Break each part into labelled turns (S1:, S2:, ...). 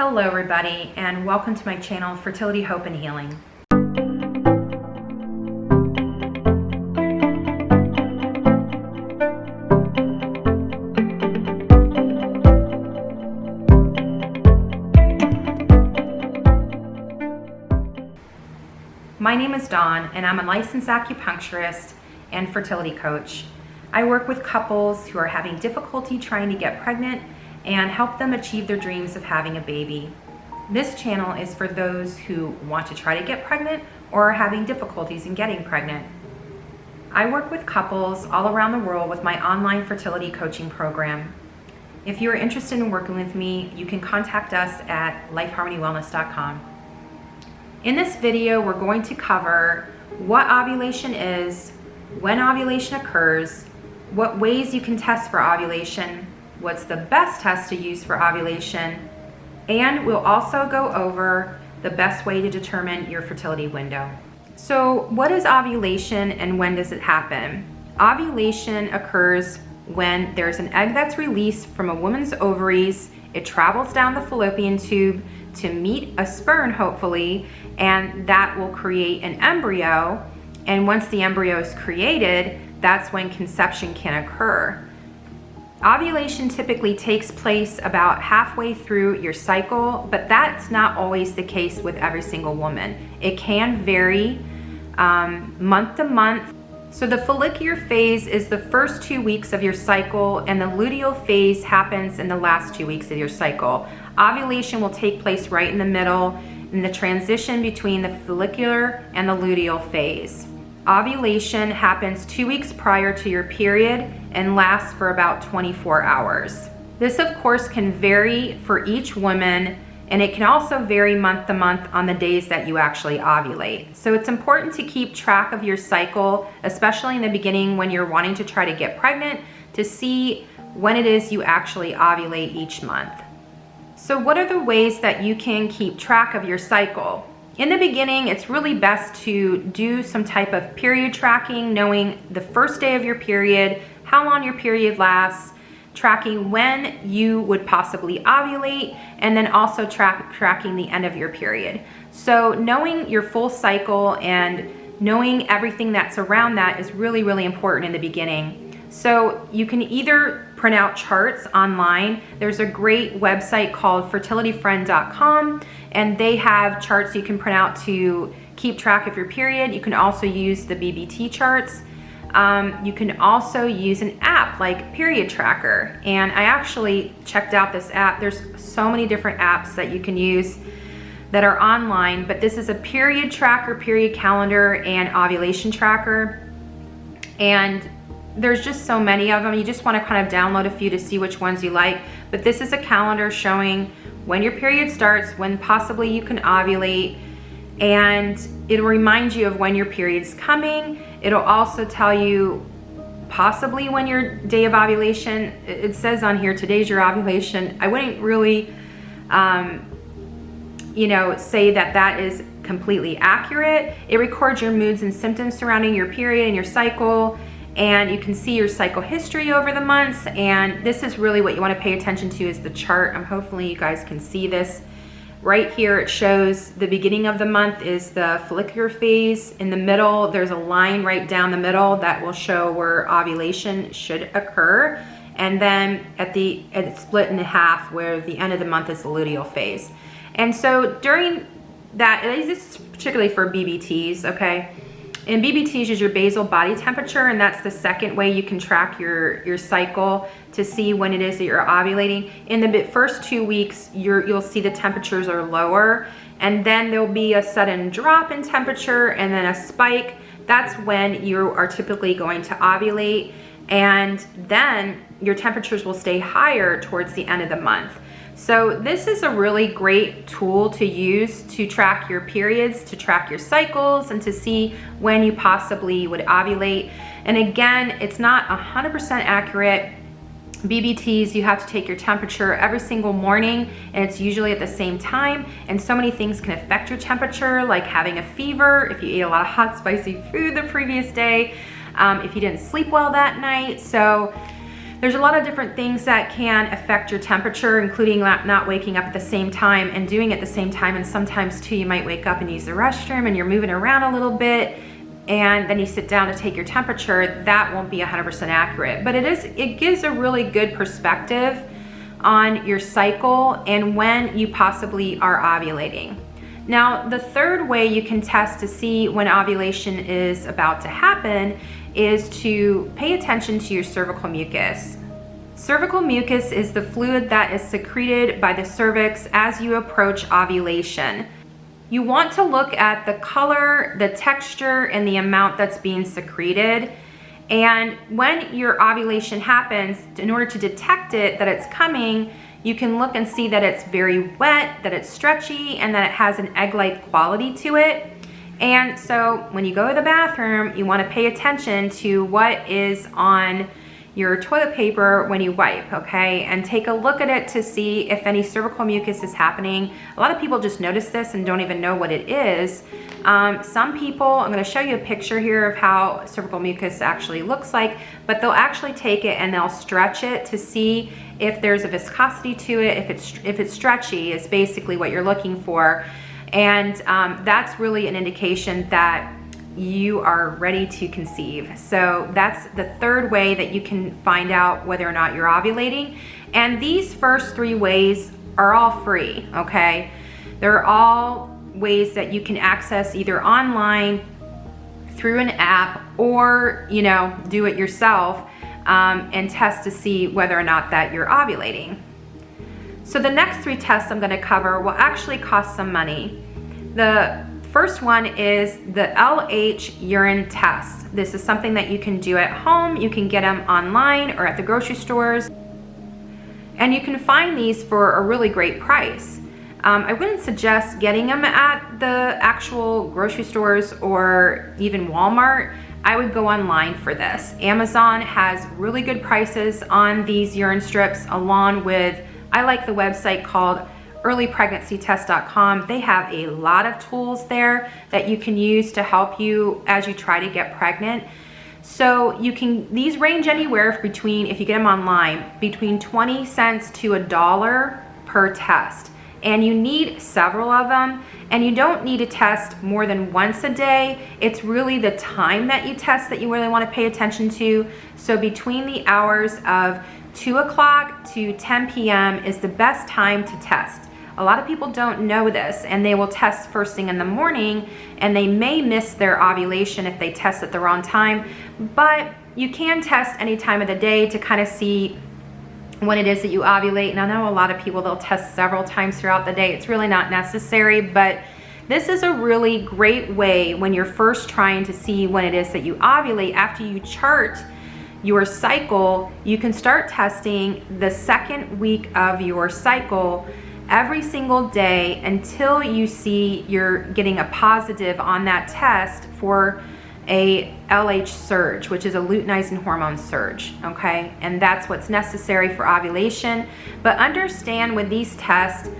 S1: Hello everybody, and welcome to my channel, Fertility, Hope, and Healing. My name is Dawn, and I'm a licensed acupuncturist and fertility coach. I work with couples who are having difficulty trying to get pregnant and help them achieve their dreams of having a baby. This channel is for those who want to try to get pregnant or are having difficulties in getting pregnant. I work with couples all around the world with my online fertility coaching program. If you are interested in working with me, you can contact us at lifeharmonywellness.com. In this video, we're going to cover what ovulation is, when ovulation occurs, what ways you can test for ovulation, what's the best test to use for ovulation, and we'll also go over the best way to determine your fertility window. So what is ovulation and when does it happen? Ovulation occurs when there's an egg that's released from a woman's ovaries. It travels down the fallopian tube to meet a sperm, hopefully, and that will create an embryo. And once the embryo is created, that's when conception can occur. Ovulation typically takes place about halfway through your cycle, but that's not always the case with every single woman. It can vary month to month. So the follicular phase is the first 2 weeks of your cycle, and the luteal phase happens in the last 2 weeks of your cycle. Ovulation will take place right in the middle, in the transition between the follicular and the luteal phase. Ovulation happens 2 weeks prior to your period and lasts for about 24 hours. This, of course, can vary for each woman, and it can also vary month to month on the days that you actually ovulate. So it's important to keep track of your cycle, especially in the beginning when you're wanting to try to get pregnant, to see when it is you actually ovulate each month. So what are the ways that you can keep track of your cycle? In the beginning, it's really best to do some type of period tracking, knowing the first day of your period, how long your period lasts, tracking when you would possibly ovulate, and then also tracking the end of your period. So knowing your full cycle and knowing everything that's around that is really, really important in the beginning. So you can either print out charts online. There's a great website called fertilityfriend.com, and they have charts you can print out to keep track of your period. You can also use the BBT charts. You can also use an app like Period Tracker, and I actually checked out this app. There's so many different apps that you can use that are online, but this is a period tracker, period calendar, and ovulation tracker, and there's just so many of them. You just want to kind of download a few to see which ones you like, but this is a calendar showing when your period starts, when possibly you can ovulate, and it'll remind you of when your period's coming. It'll also tell you possibly when your day of ovulation. It says on here, today's your ovulation. I wouldn't really, say that that is completely accurate. It records your moods and symptoms surrounding your period and your cycle, and you can see your cycle history over the months. And this is really what you want to pay attention to is the chart. Hopefully you guys can see this. Right here it shows the beginning of the month is the follicular phase. In the middle, there's a line right down the middle that will show where ovulation should occur. And then it's split in half where the end of the month is the luteal phase. And so during that, this is particularly for BBTs, okay? And BBTs is your basal body temperature, and that's the second way you can track your cycle to see when it is that you're ovulating. In the first 2 weeks, you'll see the temperatures are lower, and then there'll be a sudden drop in temperature and then a spike. That's when you are typically going to ovulate, and then your temperatures will stay higher towards the end of the month. So this is a really great tool to use to track your periods, to track your cycles, and to see when you possibly would ovulate. And again, it's not 100% accurate. BBTs, you have to take your temperature every single morning, and it's usually at the same time. And so many things can affect your temperature, like having a fever, if you ate a lot of hot, spicy food the previous day, if you didn't sleep well that night. So There's a lot of different things that can affect your temperature, including not waking up at the same time and doing it at the same time. And sometimes too, you might wake up and use the restroom and you're moving around a little bit, and then you sit down to take your temperature. That won't be 100% accurate, but it gives a really good perspective on your cycle and when you possibly are ovulating. Now, the third way you can test to see when ovulation is about to happen is to pay attention to your cervical mucus. Cervical mucus is the fluid that is secreted by the cervix as you approach ovulation. You want to look at the color, the texture, and the amount that's being secreted. And when your ovulation happens, in order to detect it, that it's coming, you can look and see that it's very wet, that it's stretchy, and that it has an egg-like quality to it. And so when you go to the bathroom, you want to pay attention to what is on your toilet paper when you wipe, okay? And take a look at it to see if any cervical mucus is happening. A lot of people just notice this and don't even know what it is. Some people, I'm going to show you a picture here of how cervical mucus actually looks like, but they'll actually take it and they'll stretch it to see if there's a viscosity to it. If it's stretchy is basically what you're looking for. And that's really an indication that you are ready to conceive. So that's the third way that you can find out whether or not you're ovulating. And these first three ways are all free, okay? They're all ways that you can access either online, through an app, or, you know, do it yourself and test to see whether or not that you're ovulating. So the next three tests I'm going to cover will actually cost some money. The first one is the LH Urine Test. This is something that you can do at home. You can get them online or at the grocery stores. And you can find these for a really great price. I wouldn't suggest getting them at the actual grocery stores or even Walmart. I would go online for this. Amazon has really good prices on these urine strips, along with, I like the website called earlypregnancytest.com. They have a lot of tools there that you can use to help you as you try to get pregnant. So these range anywhere between, if you get them online, between 20 cents to $1 per test. And you need several of them, and you don't need to test more than once a day. It's really the time that you test that you really want to pay attention to. So between the hours of 2 o'clock to 10 p.m. is the best time to test. A lot of people don't know this, and they will test first thing in the morning, and they may miss their ovulation if they test at the wrong time. But you can test any time of the day to kind of see when it is that you ovulate. And I know a lot of people, they'll test several times throughout the day. It's really not necessary, but this is a really great way when you're first trying to see when it is that you ovulate. After you chart your cycle, you can start testing the second week of your cycle every single day until you see you're getting a positive on that test for a LH surge, which is a luteinizing hormone surge, okay? And that's what's necessary for ovulation. But understand with these tests,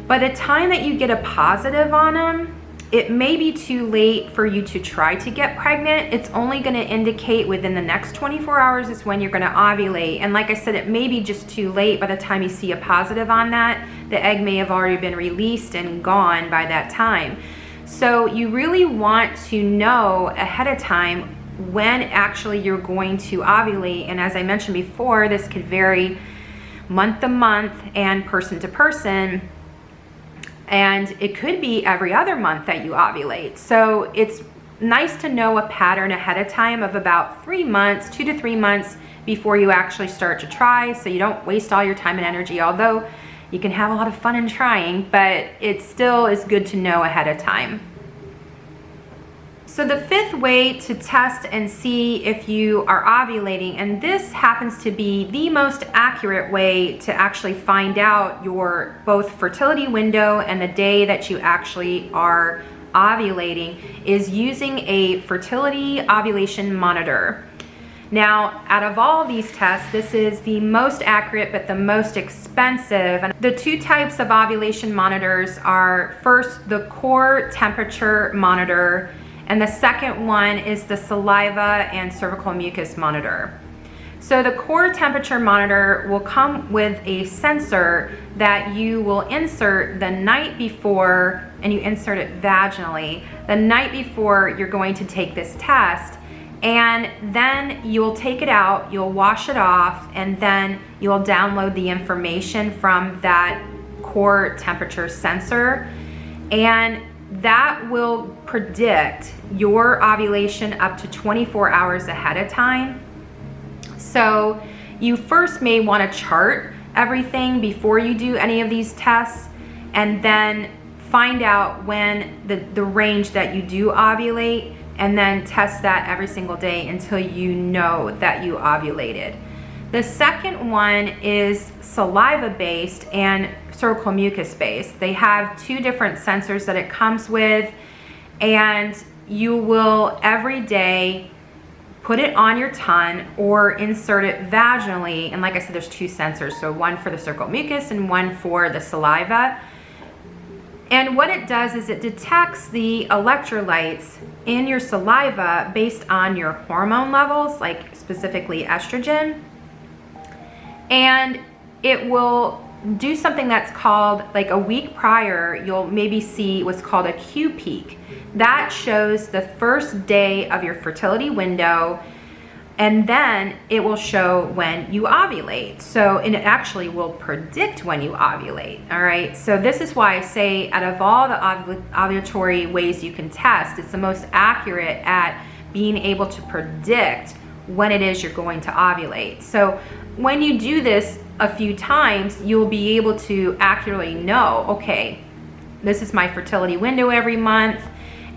S1: by the time that you get a positive on them, it may be too late for you to try to get pregnant. It's only going to indicate within the next 24 hours is when you're going to ovulate. And like I said, it may be just too late by the time you see a positive on that. The egg may have already been released and gone by that time. So you really want to know ahead of time when actually you're going to ovulate. And as I mentioned before, this could vary month to month and person to person. And it could be every other month that you ovulate. So it's nice to know a pattern ahead of time of about 3 months, 2 to 3 months before you actually start to try, so you don't waste all your time and energy, although you can have a lot of fun in trying, but it still is good to know ahead of time. So the fifth way to test and see if you are ovulating, and this happens to be the most accurate way to actually find out your both fertility window and the day that you actually are ovulating, is using a fertility ovulation monitor. Now, out of all these tests, this is the most accurate but the most expensive. And the two types of ovulation monitors are, first, the core temperature monitor, and the second one is the saliva and cervical mucus monitor. So the core temperature monitor will come with a sensor that you will insert the night before, and you insert it vaginally, the night before you're going to take this test. And then you'll take it out, you'll wash it off, and then you'll download the information from that core temperature sensor. And that will predict your ovulation up to 24 hours ahead of time. So you first may want to chart everything before you do any of these tests, and then find out when the range that you do ovulate, and then test that every single day until you know that you ovulated. The second one is saliva based and cervical mucus based. They have two different sensors that it comes with, and you will every day put it on your tongue or insert it vaginally. And like I said, there's two sensors, so one for the cervical mucus and one for the saliva. And what it does is it detects the electrolytes in your saliva based on your hormone levels, like specifically estrogen. And it will do something that's called, like a week prior, you'll maybe see what's called a Q peak. That shows the first day of your fertility window, and then it will show when you ovulate. So, and it actually will predict when you ovulate, all right? So this is why I say out of all the ovulatory ways you can test, it's the most accurate at being able to predict when it is you're going to ovulate. So when you do this a few times, you'll be able to accurately know, okay, this is my fertility window every month,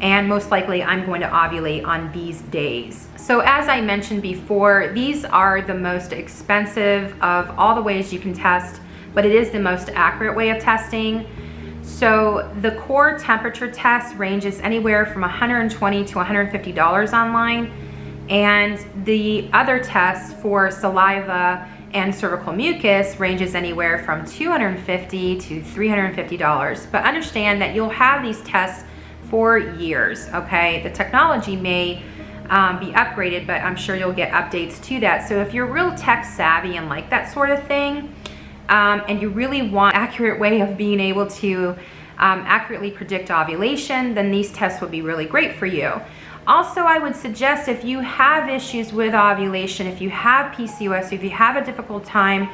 S1: and most likely I'm going to ovulate on these days. So as I mentioned before, these are the most expensive of all the ways you can test, but it is the most accurate way of testing. So the core temperature test ranges anywhere from $120 to $150 online, and the other test for saliva and cervical mucus ranges anywhere from $250 to $350. But understand that you'll have these tests for years, okay? The technology may be upgraded, but I'm sure you'll get updates to that. So if you're real tech savvy and like that sort of thing, and you really want an accurate way of being able to accurately predict ovulation, then these tests would be really great for you. Also, I would suggest if you have issues with ovulation, if you have PCOS, if you have a difficult time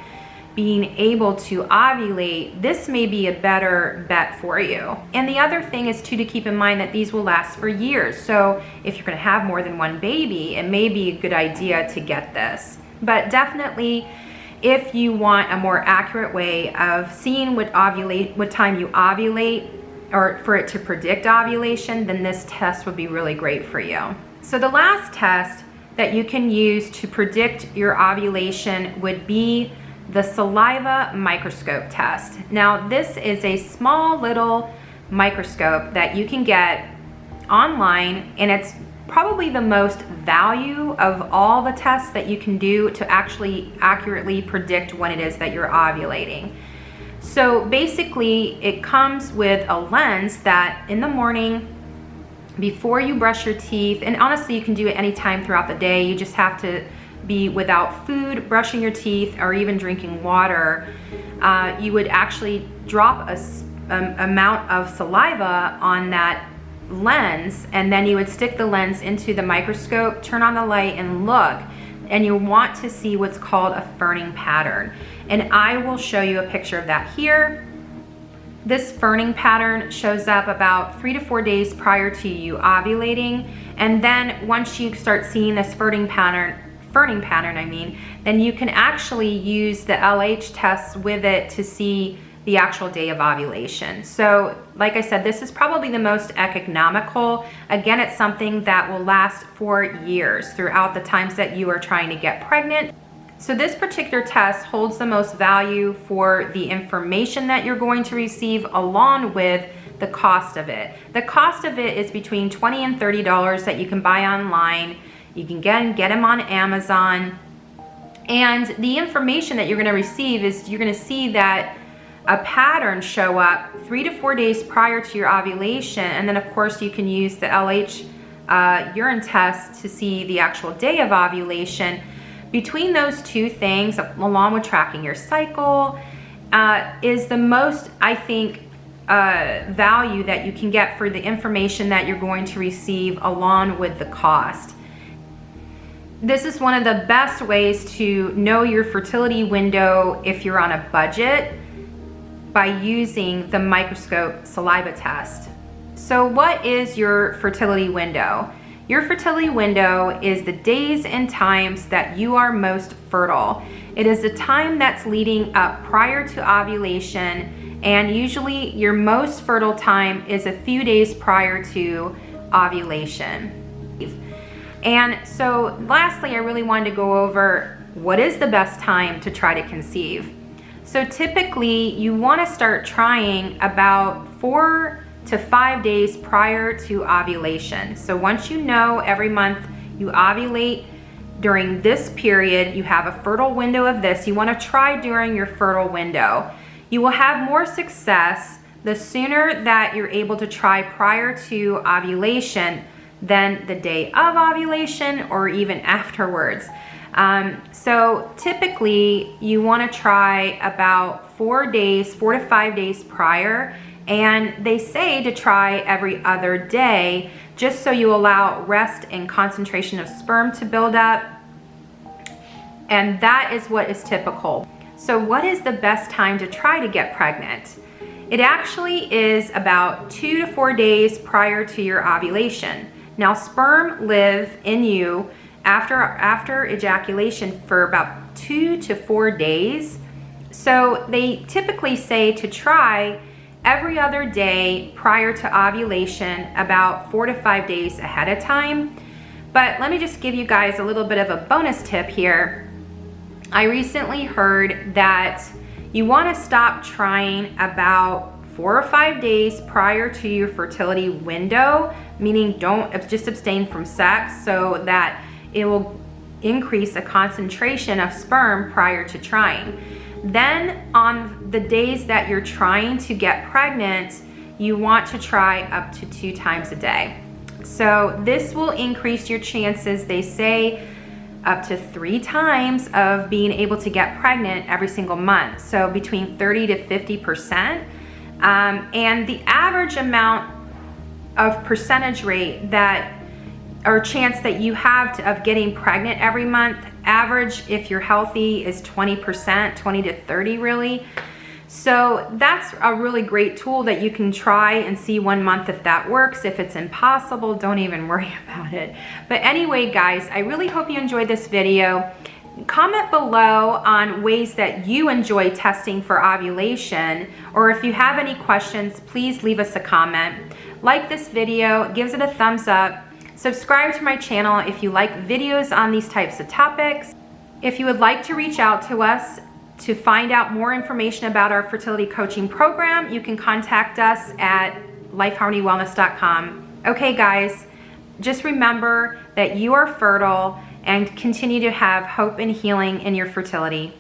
S1: being able to ovulate, this may be a better bet for you. And the other thing is too, to keep in mind that these will last for years. So if you're gonna have more than one baby, it may be a good idea to get this. But definitely, if you want a more accurate way of seeing what time you ovulate, or for it to predict ovulation, then this test would be really great for you. So the last test that you can use to predict your ovulation would be the saliva microscope test. Now, this is a small little microscope that you can get online, and it's probably the most value of all the tests that you can do to actually accurately predict when it is that you're ovulating. So basically, it comes with a lens that in the morning, before you brush your teeth, and honestly, you can do it anytime throughout the day, you just have to be without food, brushing your teeth, or even drinking water, you would actually drop a amount of saliva on that lens, and then you would stick the lens into the microscope, turn on the light, and look, and you want to see what's called a ferning pattern. And I will show you a picture of that here. This ferning pattern shows up about 3 to 4 days prior to you ovulating, and then once you start seeing this ferning pattern, then you can actually use the LH test with it to see the actual day of ovulation. So like I said, this is probably the most economical. Again, it's something that will last for years throughout the times that you are trying to get pregnant. So this particular test holds the most value for the information that you're going to receive, along with the cost of it. The cost of it is between $20 and $30 that you can buy online. You can get them on Amazon. And the information that you're gonna receive is you're gonna see that a pattern show up 3 to 4 days prior to your ovulation. And then of course you can use the LH urine test to see the actual day of ovulation. Between those two things, along with tracking your cycle, is the most, I think, value that you can get for the information that you're going to receive along with the cost. This is one of the best ways to know your fertility window if you're on a budget, by using the Microscope saliva test. So what is your fertility window? Your fertility window is the days and times that you are most fertile. It is the time that's leading up prior to ovulation, and usually your most fertile time is a few days prior to ovulation. And so lastly, I really wanted to go over what is the best time to try to conceive. So typically you want to start trying about 4 to 5 days prior to ovulation. So once you know every month you ovulate during this period, you have a fertile window of this, you want to try during your fertile window. You will have more success the sooner that you're able to try prior to ovulation than the day of ovulation or even afterwards. So typically you want to try about 4 to 5 days prior, and they say to try every other day, just so you allow rest and concentration of sperm to build up, and that is what is typical. So what is the best time to try to get pregnant? It actually is about 2 to 4 days prior to your ovulation. Now, sperm live in you after ejaculation for about 2 to 4 days. So they typically say to try every other day prior to ovulation, about 4 to 5 days ahead of time. But let me just give you guys a little bit of a bonus tip here. I recently heard that you want to stop trying about 4 or 5 days prior to your fertility window, meaning don't just abstain from sex, so that it will increase a concentration of sperm prior to trying. Then on the days that you're trying to get pregnant, you want to try up to 2 times a day. So this will increase your chances, they say, up to 3 times of being able to get pregnant every single month. So between 30 to 50%. And the average amount of percentage rate that, or chance that you have of getting pregnant every month, average if you're healthy, is 20%, 20 to 30 really. So that's a really great tool that you can try and see 1 month if that works. If it's impossible, don't even worry about it. But anyway, guys, I really hope you enjoyed this video. Comment below on ways that you enjoy testing for ovulation, or if you have any questions, please leave us a comment. Like this video, give it a thumbs up. Subscribe to my channel if you like videos on these types of topics. If you would like to reach out to us to find out more information about our fertility coaching program, you can contact us at lifeharmonywellness.com. Okay, guys, just remember that you are fertile and continue to have hope and healing in your fertility.